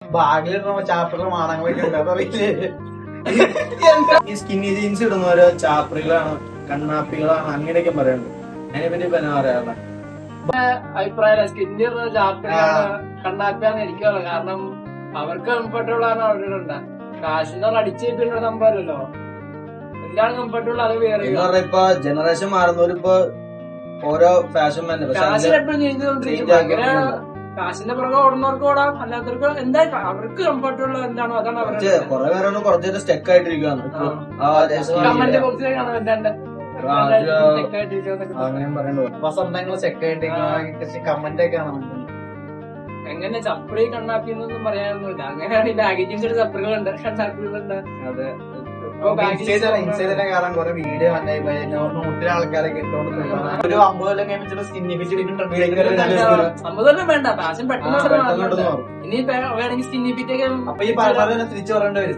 ബാഗിലിടുന്ന ചാപ്പറിൽ മാണങ്ങളൊക്കെ ഈ skinny jeans ഇടുന്നവര് ചാപ്പറികളാണ്, കണ്ണാപ്പികളാണ്, അങ്ങനെയൊക്കെ പറയുന്നുണ്ട്. അതിനെപ്പറ്റി ഇപ്പൊ എന്നാ പറയാറുള്ള അഭിപ്രായം സ്കിന്നിടുന്ന ചാപ്പറിയാണ് കണ്ണാപ്പിയാന്ന് എനിക്കുള്ളത്. കാരണം അവർക്ക് കംഫർട്ടബിളാണ് അവരുടെ ഉണ്ട്. കാശിന്റെ അടിച്ചിട്ടുള്ള സംഭവമല്ലല്ലോ, എന്താണ് കംഫർട്ടബിൾ അത് വേറെ. ഇപ്പൊ ജനറേഷൻ മാറുന്നവരിപ്പോ ഓരോ ഫാഷൻ കാശിന് എപ്പോഴും ചെയ്തുകൊണ്ടിരിക്കും. അങ്ങനെ കാശിന്റെ പുറകെ ഓടുന്നവർക്ക് ഓടാം, അല്ലാത്തവർക്ക് എന്താ അവർക്ക് കംഫർട്ടബിൾ എന്താണോ അതാണ് അവരുടെ. കുറെ പേരാണ് കുറച്ചേരം സ്റ്റെക്ക് ആയിട്ടിരിക്കുകയാണ്. കമന്റ് ബോക്സിൽ കാണാൻ എന്താണ്ട് അങ്ങനെയും പറയുന്നത് സ്വന്തങ്ങൾ ചെക്കായിട്ട് കമന്റ് ഒക്കെ ആണ്. എങ്ങനെ ചപ്പടി കണ്ണാപ്പിന്നൊന്നും പറയാനൊന്നുമില്ല. അങ്ങനെയാണ് ഈ ബാഗേജിന്റെ ചപ്പറുകളുണ്ട്, കണ്ണാപ്പികളുണ്ട്. അതെ, ഇൻസ്റ്റയിലെ കാരണം കുറെ വീഡിയോ ഒത്തിരി ആൾക്കാരൊക്കെ ഇട്ടോണ്ട് ഒരു 50 കൊല്ലം കഴിയുമ്പോൾ സ്കിന്നി ഫിറ്റ് സമ്മതം വേണ്ട, ഫാഷൻ പെട്ടെന്ന് ഇനി വേണമെങ്കിൽ സ്കിന്നി ഫിറ്റ് ഒക്കെ അപ്പൊ ഈ പറഞ്ഞ തിരിച്ചു പറയേണ്ടി വരും.